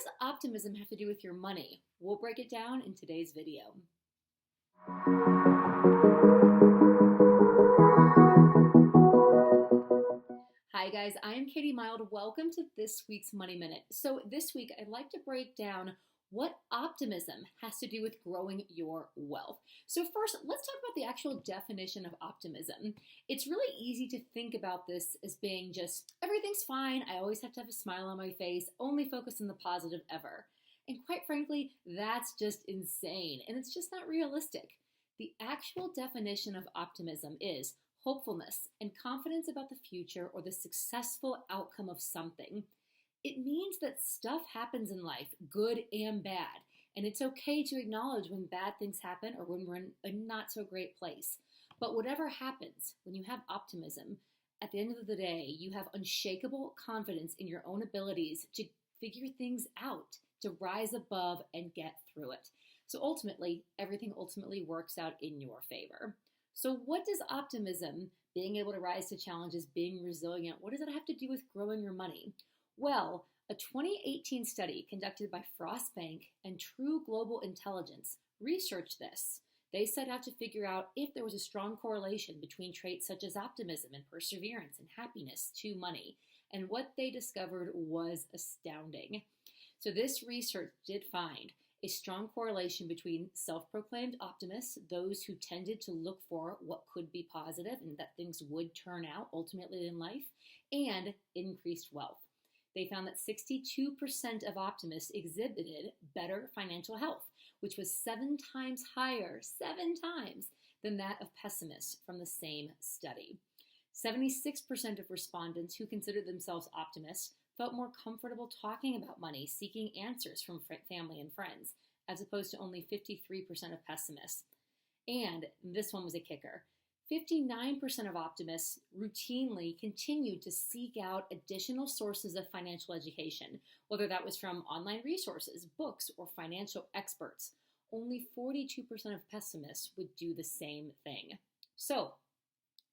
does optimism have to do with your money? We'll break it down in today's video. Hi guys, I am Katie Mild. Welcome to this week's Money Minute. So this week I'd like to break down what optimism has to do with growing your wealth. So first, let's talk about the actual definition of optimism. It's really easy to think about this as being just, everything's fine, I always have to have a smile on my face, only focus on the positive ever. And quite frankly, that's just insane, and it's just not realistic. The actual definition of optimism is hopefulness and confidence about the future or the successful outcome of something. It means that stuff happens in life, good and bad, and it's okay to acknowledge when bad things happen or when we're in a not so great place. But whatever happens, when you have optimism, at the end of the day, you have unshakable confidence in your own abilities to figure things out, to rise above and get through it. So ultimately, everything ultimately works out in your favor. So what does optimism, being able to rise to challenges, being resilient, what does it have to do with growing your money? Well, a 2018 study conducted by Frost Bank and True Global Intelligence researched this. They set out to figure out if there was a strong correlation between traits such as optimism and perseverance and happiness to money. And what they discovered was astounding. So this research did find a strong correlation between self-proclaimed optimists, those who tended to look for what could be positive and that things would turn out ultimately in life, and increased wealth. They found that 62% of optimists exhibited better financial health, which was 7 times higher, 7 times, than that of pessimists from the same study. 76% of respondents who considered themselves optimists felt more comfortable talking about money, seeking answers from family and friends, as opposed to only 53% of pessimists. And this one was a kicker. 59% of optimists routinely continued to seek out additional sources of financial education, whether that was from online resources, books, or financial experts. Only 42% of pessimists would do the same thing. So,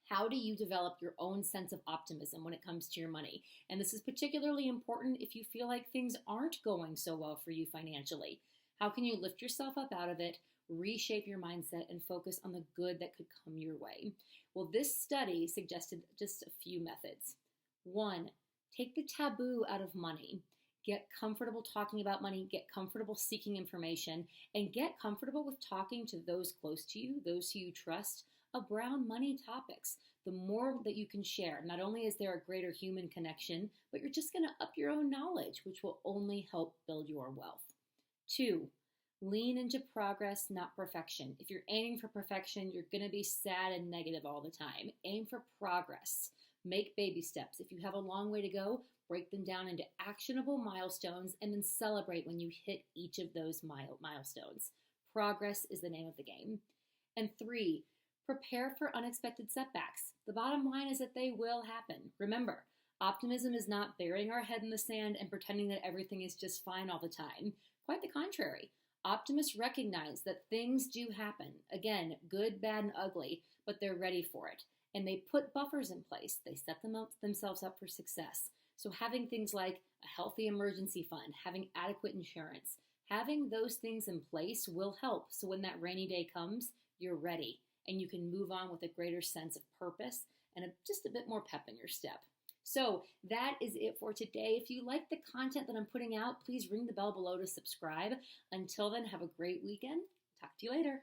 how do you develop your own sense of optimism when it comes to your money? And this is particularly important if you feel like things aren't going so well for you financially. How can you lift yourself up out of it, reshape your mindset, and focus on the good that could come your way? Well, this study suggested just a few methods. 1, take the taboo out of money. Get comfortable talking about money, get comfortable seeking information, and get comfortable with talking to those close to you, those who you trust, around money topics. The more that you can share, not only is there a greater human connection, but you're just going to up your own knowledge, which will only help build your wealth. 2, lean into progress, not perfection. If you're aiming for perfection, you're going to be sad and negative all the time. Aim for progress. Make baby steps. If you have a long way to go, break them down into actionable milestones and then celebrate when you hit each of those milestones. Progress is the name of the game. And 3, prepare for unexpected setbacks. The bottom line is that they will happen. Remember, optimism is not burying our head in the sand and pretending that everything is just fine all the time. Quite the contrary. Optimists recognize that things do happen. Again, good, bad, and ugly, but they're ready for it. And they put buffers in place. They set themselves up for success. So having things like a healthy emergency fund, having adequate insurance, having those things in place will help. So when that rainy day comes, you're ready. And you can move on with a greater sense of purpose and just a bit more pep in your step. So that is it for today. If you like the content that I'm putting out, please ring the bell below to subscribe. Until then, have a great weekend. Talk to you later.